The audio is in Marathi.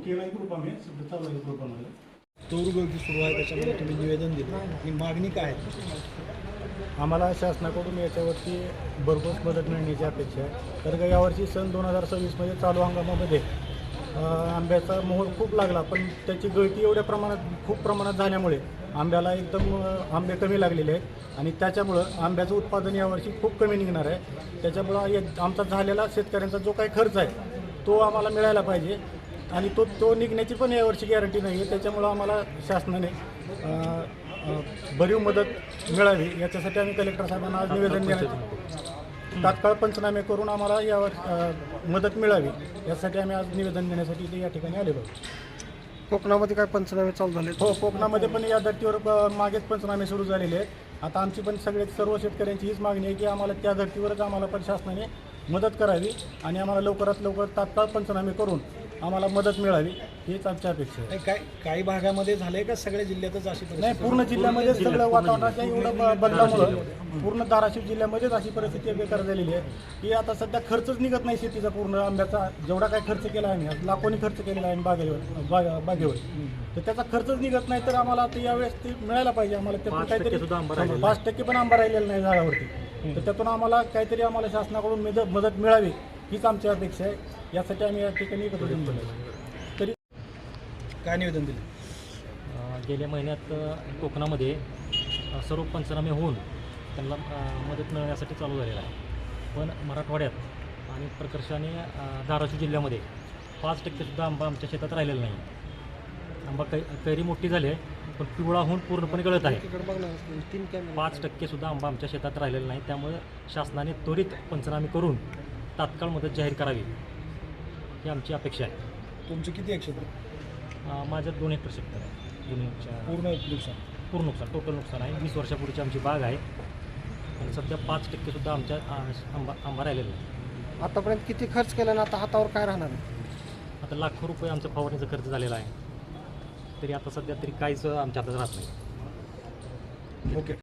केला एक ग्रुप आम्ही सध्या चालू आहे ग्रुप आम्हाला तोडगोळी सुरू आहे, त्याच्यामध्ये तुम्ही निवेदन दिलं आणि मागणी काय आहे? आम्हाला शासनाकडून याच्यावरती भरघोस मदत मिळण्याची अपेक्षा आहे. तर यावर्षी सन 2026मध्ये चालू हंगामामध्ये आंब्याचा मोहर खूप लागला, पण त्याची गळती एवढ्या खूप प्रमाणात झाल्यामुळे आंब्याला एकदम आंबे कमी लागलेले आहेत आणि त्याच्यामुळं आंब्याचं उत्पादन यावर्षी खूप कमी निघणार आहे. त्याच्यामुळं आमचा झालेला शेतकऱ्यांचा जो काही खर्च आहे तो आम्हाला मिळायला पाहिजे आणि तो निघण्याची पण यावर्षी गॅरंटी नाही आहे. त्याच्यामुळं आम्हाला शासनाने भरीव मदत मिळावी याच्यासाठी आम्ही कलेक्टर साहेबांना आज निवेदन देण्यात तात्काळ पंचनामे करून आम्हाला यावर मदत मिळावी यासाठी आम्ही आज निवेदन देण्यासाठी इथे या ठिकाणी आलेलो आहोत. कोकणामध्ये काय पंचनामे चालू झाले? हो, कोकणामध्ये पण या धर्तीवर मागेच पंचनामे सुरू झालेले आहेत. आता आमची पण सर्व शेतकऱ्यांची हीच मागणी आहे की आम्हाला त्या धर्तीवरच आम्हाला पण शासनाने मदत करावी आणि आम्हाला लवकरात लवकर तात्काळ पंचनामे करून आम्हाला मदत मिळावी हीच आमची अपेक्षा आहे. काही भागामध्ये झाले का सगळ्या जिल्ह्यातच अशी नाही, पूर्ण जिल्ह्यामध्ये सगळं वातावरणाच्या एवढं बदलामुळं पूर्ण धाराशिव जिल्ह्यामध्येच अशी परिस्थिती बेकार झालेली आहे की आता सध्या खर्चच निघत नाही शेतीचा. पूर्ण आंब्याचा जेवढा काय खर्च केला आहे आम्ही लाखोनी खर्च केलेला आहे बागेवर तर त्याचा खर्चच निघत नाही. तर आम्हाला आता यावेळेस ते मिळायला पाहिजे. आम्हाला त्यातून काहीतरी 5% पण आंबा राहिलेला नाही झाडावरती. तर त्यातून आम्हाला काहीतरी आम्हाला शासनाकडून मदत मिळावी हीच आमची अपेक्षा आहे. यासाठी आम्ही या ठिकाणी एकत्र येऊन तरी काय निवेदन दिलं? गेल्या महिन्यात कोकणामध्ये सर्व पंचनामे होऊन त्यांना मदत मिळण्यासाठी चालू झालेला आहे. पण मराठवाड्यात आणि प्रकर्षाने धाराशिव जिल्ह्यामध्ये 5%सुद्धा आंबा आमच्या शेतात राहिलेला नाही. आंबा कैरी मोठी झाली आहे पण पिवळा होऊन पूर्णपणे गळत आहे. 5%सुद्धा आंबा आमच्या शेतात राहिलेला नाही. त्यामुळे शासनाने त्वरित पंचनामे करून तात्काळ मदत जाहीर करावी ही आमची अपेक्षा आहे. तुमचं किती आहे क्षेत्र? माझ्यात 2 एकर क्षेत्र आहे. पूर्ण नुकसान टोटल नुकसान आहे. 20 वर्षापूर्वीची आमची बाग आहे आणि सध्या 5%सुद्धा आमच्या आंबा राहिलेला नाही. आतापर्यंत किती खर्च केला ना आता हातावर काय राहणार? आता लाखो रुपये आमचा फवारणीचा खर्च झालेला आहे. तरी आता सध्या तरी काहीच आमच्या हातात राहत नाही. ओके.